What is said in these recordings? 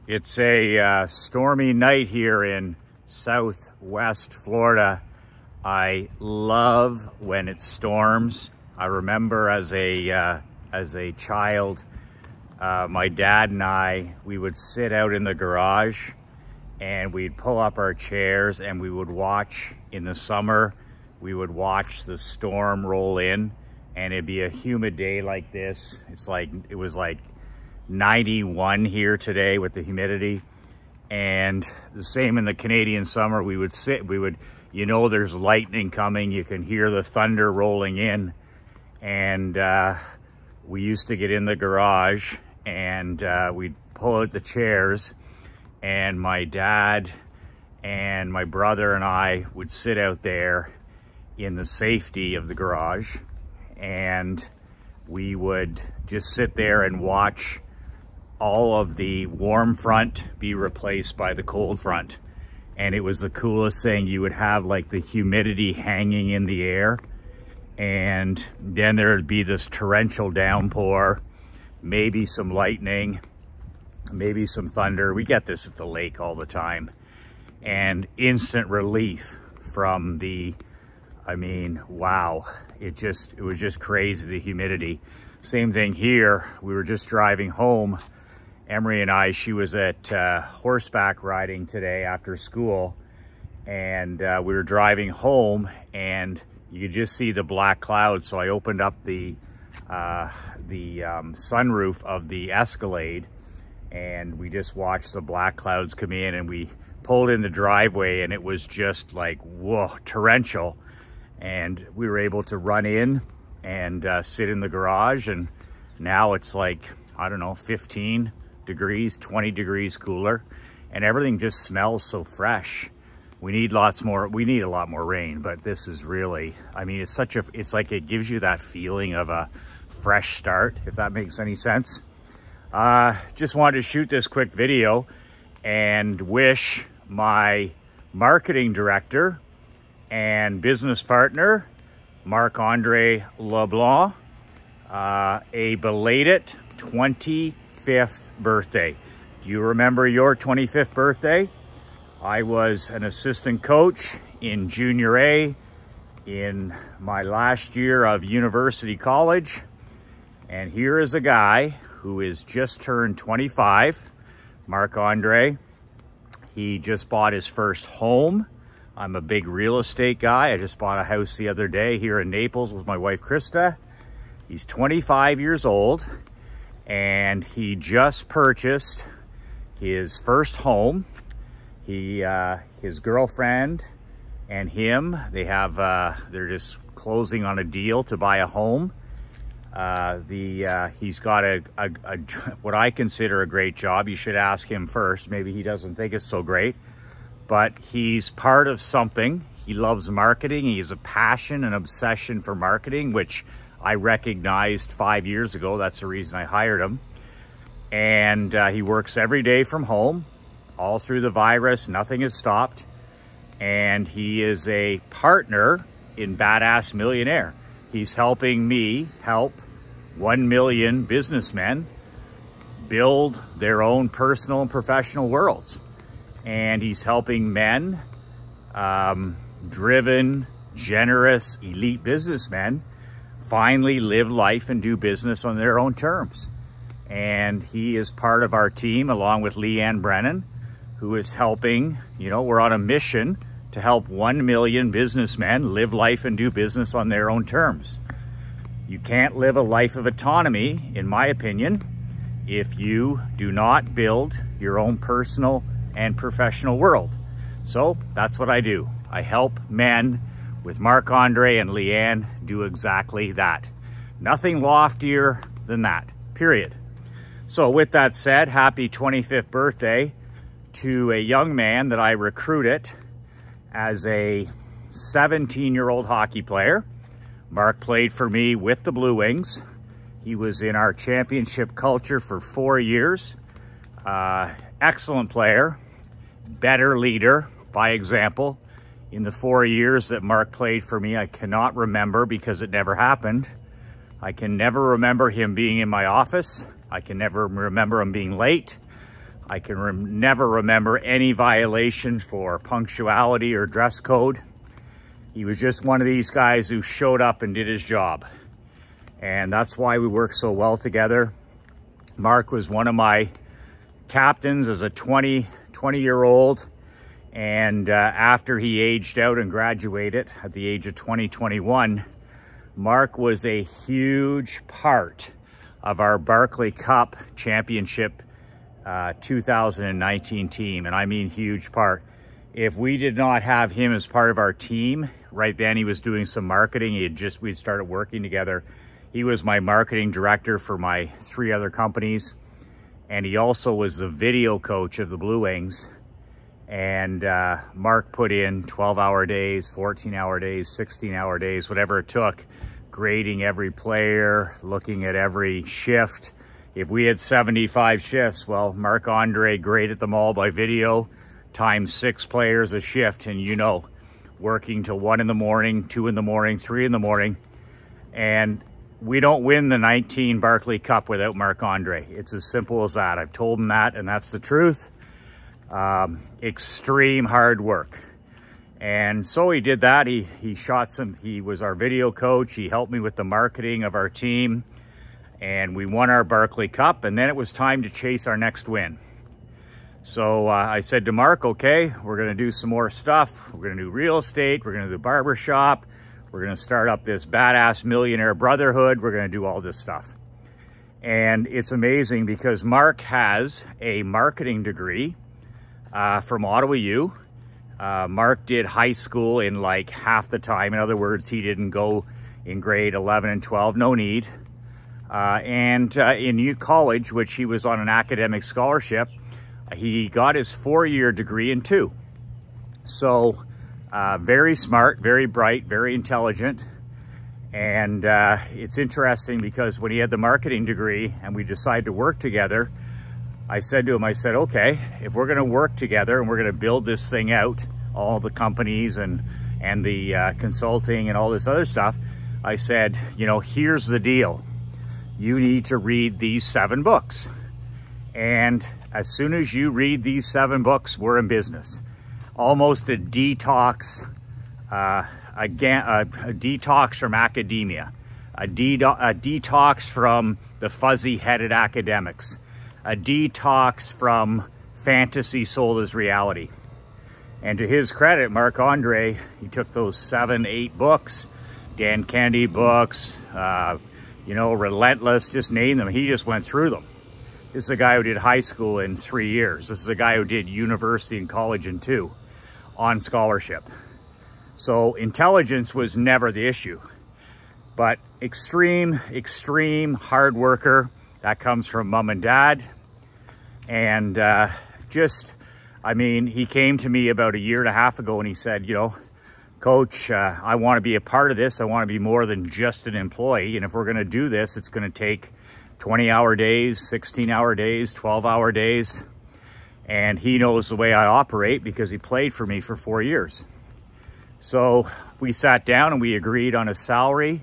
It's a stormy night here in southwest Florida. I love when it storms. I remember as a child, my dad and we would sit out in the garage and we'd pull up our chairs and we would watch in the summer. We would watch the storm roll in, and it'd be a humid day like this. It was like 91 here today with the humidity, and the same in the Canadian summer. We would there's lightning coming, you can hear the thunder rolling in, and we used to get in the garage and we'd pull out the chairs, and my dad and my brother and I would sit out there in the safety of the garage, and we would just sit there and watch all of the warm front be replaced by the cold front. And it was the coolest thing. You would have like the humidity hanging in the air, and then there'd be this torrential downpour, maybe some lightning, maybe some thunder. We get this at the lake all the time. And instant relief from wow, it was just crazy, the humidity. Same thing here. We were just driving home, Emery and I. She was at horseback riding today after school, and we were driving home and you could just see the black clouds. So I opened up the sunroof of the Escalade, and we just watched the black clouds come in, and we pulled in the driveway and it was just like, whoa, torrential. And we were able to run in and sit in the garage, and now it's like, I don't know, 15 degrees, 20 degrees cooler, and everything just smells so fresh. We need a lot more rain, but this is really, it's like it gives you that feeling of a fresh start, if that makes any sense. Just wanted to shoot this quick video and wish my marketing director and business partner, Marc-Andre LeBlanc, a belated 25th birthday. Do you remember your 25th birthday? I was an assistant coach in junior A in my last year of university college. And here is a guy who is just turned 25, Marc-Andre. He just bought his first home. I'm a big real estate guy. I just bought a house the other day here in Naples with my wife, Krista. He's 25 years old, and he just purchased his first home. His girlfriend and him, they're just closing on a deal to buy a home. He's got what I consider a great job. You should ask him first. Maybe he doesn't think it's so great, but he's part of something. He loves marketing. He has a passion and obsession for marketing, which I recognized 5 years ago. That's the reason I hired him. And he works every day from home, all through the virus. Nothing has stopped. And he is a partner in BadAss Millionaire. He's helping me help 1 million businessmen build their own personal and professional worlds. And he's helping men, driven, generous, elite businessmen, finally live life and do business on their own terms. And he is part of our team, along with Leanne Brennan, who is helping, we're on a mission to help 1 million businessmen live life and do business on their own terms. You can't live a life of autonomy, in my opinion, if you do not build your own personal and professional world. So that's what I do. I help men with Marc-Andre and Leanne do exactly that. Nothing loftier than that, period. So with that said, happy 25th birthday to a young man that I recruited as a 17-year-old hockey player. Mark played for me with the Blue Wings. He was in our championship culture for 4 years. Excellent player, better leader by example. In the 4 years that Mark played for me, I cannot remember, because it never happened. I can never remember him being in my office. I can never remember him being late. I can never remember any violation for punctuality or dress code. He was just one of these guys who showed up and did his job. And that's why we work so well together. Mark was one of my captains as a 20-year-old. And after he aged out and graduated at the age of 21, Mark was a huge part of our Barclay Cup Championship 2019 team. And I mean huge part. If we did not have him as part of our team, right then he was doing some marketing. We'd started working together. He was my marketing director for my 3 other companies. And he also was the video coach of the Blue Wings. And Mark put in 12-hour days, 14-hour days, 16-hour days, whatever it took, grading every player, looking at every shift. If we had 75 shifts, well, Marc-Andre graded them all by video, times 6 players a shift, and you know, working till 1 in the morning, 2 in the morning, 3 in the morning. And we don't win the 19 Barclay Cup without Marc-Andre. It's as simple as that. I've told him that, and that's the truth. Extreme hard work. And so he did that. He was our video coach. He helped me with the marketing of our team. And we won our Barclay Cup, and then it was time to chase our next win. So I said to Mark, okay, we're going to do some more stuff. We're going to do real estate. We're going to do barbershop. We're going to start up this Badass Millionaire Brotherhood. We're going to do all this stuff. And it's amazing because Mark has a marketing degree from Ottawa U. Mark did high school in like half the time. In other words, he didn't go in grade 11 and 12, no need. And in U College, which he was on an academic scholarship, he got his 4-year degree in 2. So very smart, very bright, very intelligent. And it's interesting because when he had the marketing degree and we decided to work together, I said to him, I said, okay, if we're going to work together and we're going to build this thing out, all the companies and the consulting and all this other stuff, I said, you know, here's the deal. You need to read these 7 books. And as soon as you read these 7 books, we're in business. Almost a detox, a detox from academia, a detox from the fuzzy-headed academics, a detox from fantasy sold as reality. And to his credit, Marc-Andre, he took those 7, 8 books, Dan Kennedy books, you know, Relentless, just name them. He just went through them. This is a guy who did high school in 3 years. This is a guy who did university and college in 2 on scholarship. So intelligence was never the issue, but extreme hard worker. That comes from mom and dad. And I mean, he came to me about 1.5 years ago and he said, you know, Coach, I want to be a part of this. I want to be more than just an employee. And if we're going to do this, it's going to take 20-hour days, 16-hour days, 12-hour days. And he knows the way I operate because he played for me for 4 years. So we sat down and we agreed on a salary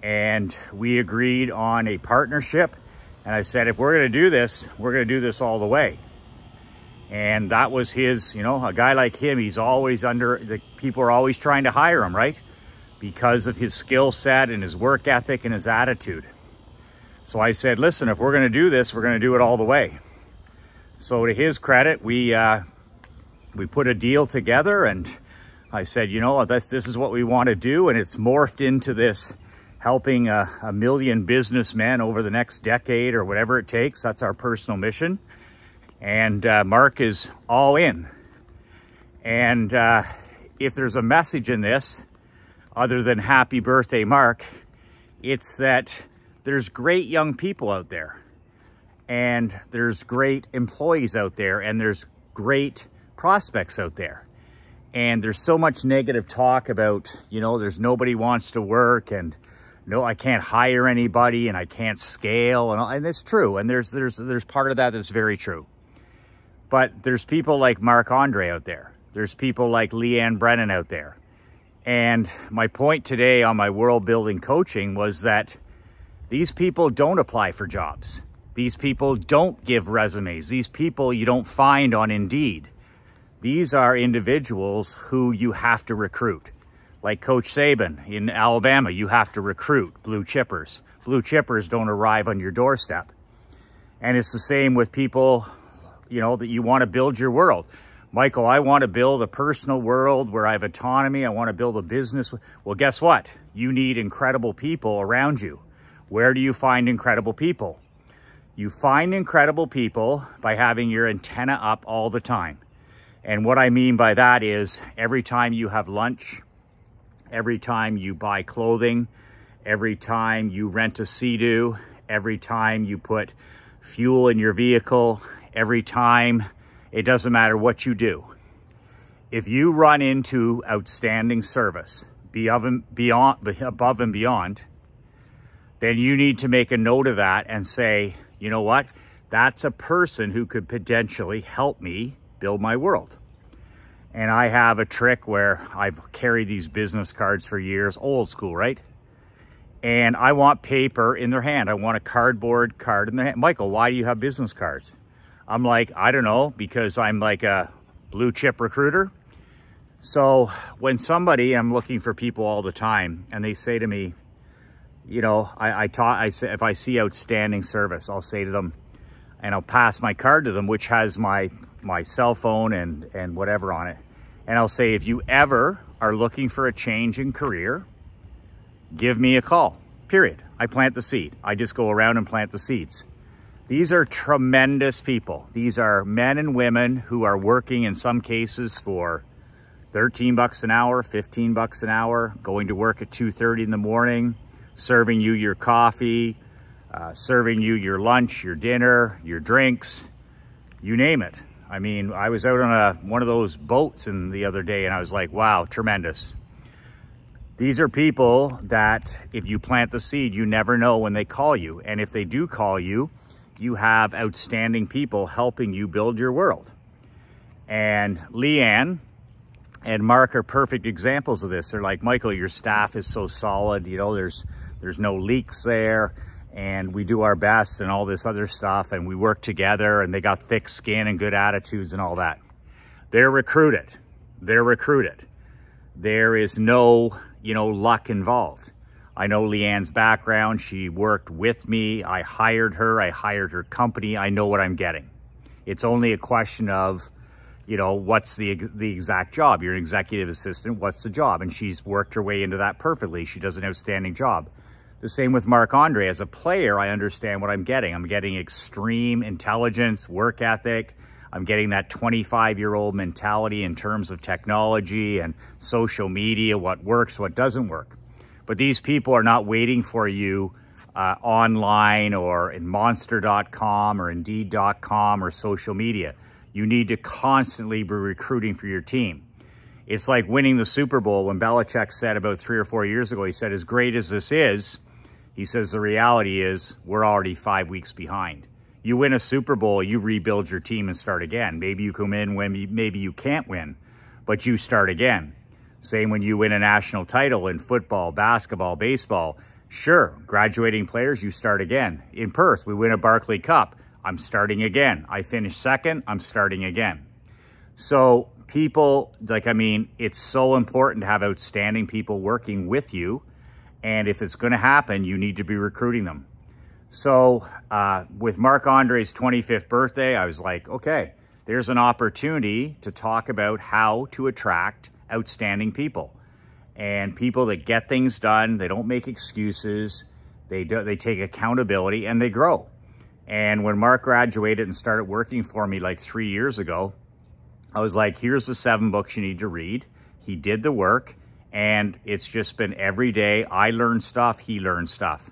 and we agreed on a partnership. And I said, if we're going to do this, we're going to do this all the way. And that was his, you know, a guy like him, he's always people are always trying to hire him, right? Because of his skill set and his work ethic and his attitude. So I said, listen, if we're going to do this, we're going to do it all the way. So to his credit, we put a deal together and I said, you know, this is what we want to do. And it's morphed into this helping a million businessmen over the next decade or whatever it takes. That's our personal mission. And Mark is all in. And if there's a message in this, other than happy birthday, Mark, it's that there's great young people out there. And there's great employees out there. And there's great prospects out there. And there's so much negative talk about, you know, there's nobody wants to work and no, I can't hire anybody and I can't scale. And it's true. And there's part of that that's very true. But there's people like Marc-Andre out there. There's people like Leanne Brennan out there. And my point today on my world building coaching was that these people don't apply for jobs. These people don't give resumes. These people you don't find on Indeed. These are individuals who you have to recruit. Like Coach Saban in Alabama, you have to recruit blue chippers. Blue chippers don't arrive on your doorstep. And it's the same with people, you know, that you want to build your world. Michael, I want to build a personal world where I have autonomy. I want to build a business. Well, guess what? You need incredible people around you. Where do you find incredible people? You find incredible people by having your antenna up all the time. And what I mean by that is every time you have lunch, every time you buy clothing, every time you rent a Sea-Doo, every time you put fuel in your vehicle, every time, it doesn't matter what you do. If you run into outstanding service, above and beyond, then you need to make a note of that and say, you know what? That's a person who could potentially help me build my world. And I have a trick where I've carried these business cards for years, old school, right? And I want paper in their hand. I want a cardboard card in their hand. Michael, why do you have business cards? I'm like, I don't know, because I'm like a blue chip recruiter. So when I'm looking for people all the time and they say to me, you know, I say, if I see outstanding service, I'll say to them, and I'll pass my card to them, which has my cell phone and whatever on it. And I'll say, if you ever are looking for a change in career, give me a call, period. I plant the seed. I just go around and plant the seeds. These are tremendous people. These are men and women who are working in some cases for 13 bucks an hour, 15 bucks an hour, going to work at 2:30 in the morning, serving you your coffee, serving you your lunch, your dinner, your drinks, you name it. I mean, I was out on one of those boats the other day and I was like, wow, tremendous. These are people that if you plant the seed, you never know when they call you. And if they do call you, you have outstanding people helping you build your world. And Leanne and Mark are perfect examples of this. They're like, Michael, your staff is so solid. You know, there's no leaks there. And we do our best and all this other stuff. And we work together and they got thick skin and good attitudes and all that. They're recruited. They're recruited. There is no, you know, luck involved. I know Leanne's background. She worked with me. I hired her company. I know what I'm getting. It's only a question of, you know, what's the exact job? You're an executive assistant. What's the job? And she's worked her way into that perfectly. She does an outstanding job. The same with Marc-Andre. As a player, I understand what I'm getting. I'm getting extreme intelligence, work ethic. I'm getting that 25-year-old mentality in terms of technology and social media, what works, what doesn't work. But these people are not waiting for you online or in monster.com or indeed.com or social media. You need to constantly be recruiting for your team. It's like winning the Super Bowl. When Belichick said about 3 or 4 years ago, he said, as great as this is, he says, the reality is we're already 5 weeks behind. You win a Super Bowl, you rebuild your team and start again. Maybe you come in when maybe you can't win, but you start again. Same when you win a national title in football, basketball, baseball. Sure, graduating players, you start again. In Perth, we win a Barclay Cup. I'm starting again. I finish second, I'm starting again. So people, like, I mean, it's so important to have outstanding people working with you. And if it's going to happen, you need to be recruiting them. So with Marc-Andre's 25th birthday, I was like, okay, there's an opportunity to talk about how to attract outstanding people and people that get things done. They don't make excuses. They take accountability and they grow. And when Mark graduated and started working for me like 3 years ago, I was like, here's the 7 books you need to read. He did the work and it's just been every day. I learn stuff, he learns stuff.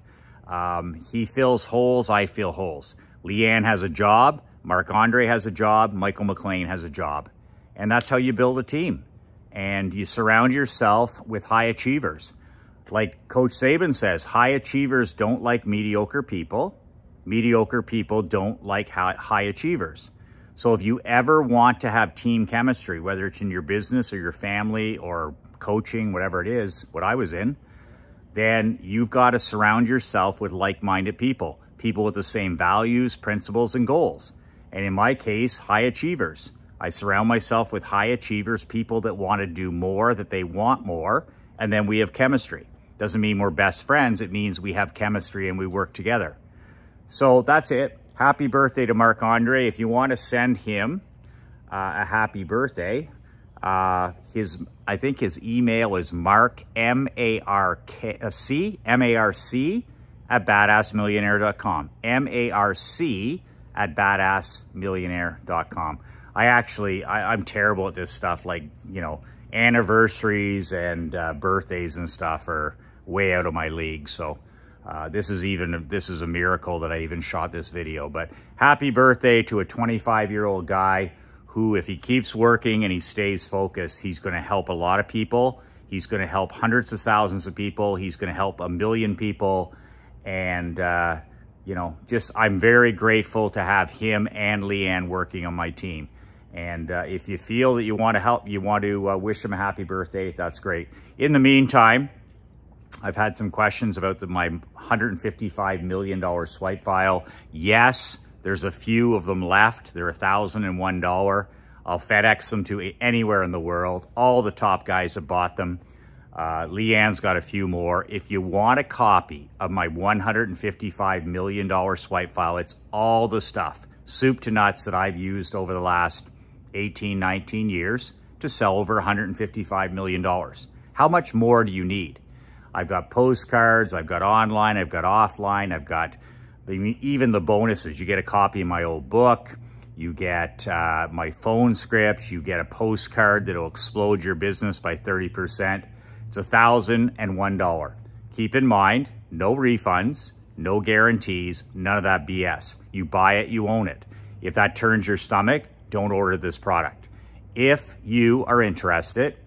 He fills holes, I fill holes. Leanne has a job, Marc-Andre has a job, Michael McLean has a job. And that's how you build a team. And you surround yourself with high achievers. Like Coach Saban says, high achievers don't like mediocre people. Mediocre people don't like high achievers. So if you ever want to have team chemistry, whether it's in your business or your family or coaching, whatever it is, what I was in, then you've got to surround yourself with like-minded people. people with the same values, principles, and goals. And in my case, high achievers. I surround myself with high achievers, people that want to do more, that they want more, and then we have chemistry. Doesn't mean we're best friends. It means we have chemistry and we work together. So that's it. Happy birthday to Marc-Andre. If you want to send him a happy birthday, I think his email is Marc, M-A-R-C, M-A-R-C at badassmillionaire.com. M-A-R-C at badassmillionaire.com. I'm terrible at this stuff, like, you know, anniversaries and birthdays and stuff are way out of my league. So this is a miracle that I even shot this video. But happy birthday to a 25-year-old guy who, if he keeps working and he stays focused, he's going to help a lot of people. He's going to help hundreds of thousands of people. He's going to help 1 million people. And, you know, I'm very grateful to have him and Leanne working on my team. And if you feel that you want to help, you want to wish him a happy birthday, that's great. In the meantime, I've had some questions about my $155 million swipe file. Yes, there's a few of them left. They're $1,001. I'll FedEx them to anywhere in the world. All the top guys have bought them. Leanne's got a few more. If you want a copy of my $155 million swipe file, it's all the stuff, soup to nuts, that I've used over the last 18, 19 years to sell over $155 million. How much more do you need? I've got postcards, I've got online, I've got offline, I've got even the bonuses. You get a copy of my old book, you get my phone scripts, you get a postcard that'll explode your business by 30%. It's $1,001. Keep in mind, no refunds, no guarantees, none of that BS. You buy it, you own it. If that turns your stomach, don't order this product. If you are interested,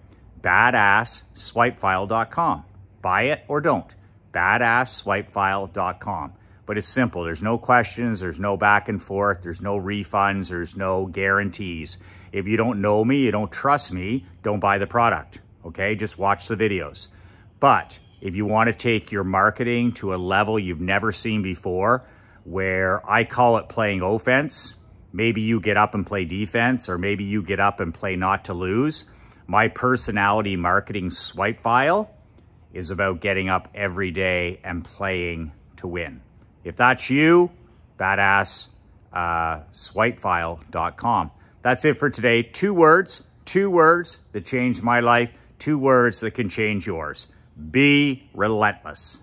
BadAssSwipeFile.com. Buy it or don't. BadAssSwipeFile.com. But it's simple. There's no questions. There's no back and forth. There's no refunds. There's no guarantees. If you don't know me, you don't trust me, don't buy the product. Okay? Just watch the videos. But if you want to take your marketing to a level you've never seen before, where I call it playing offense, maybe you get up and play defense, or maybe you get up and play not to lose. My personality marketing swipe file is about getting up every day and playing to win. If that's you, BadAssSwipeFile.com. That's it for today. 2 words that changed my life, 2 words that can change yours. Be relentless.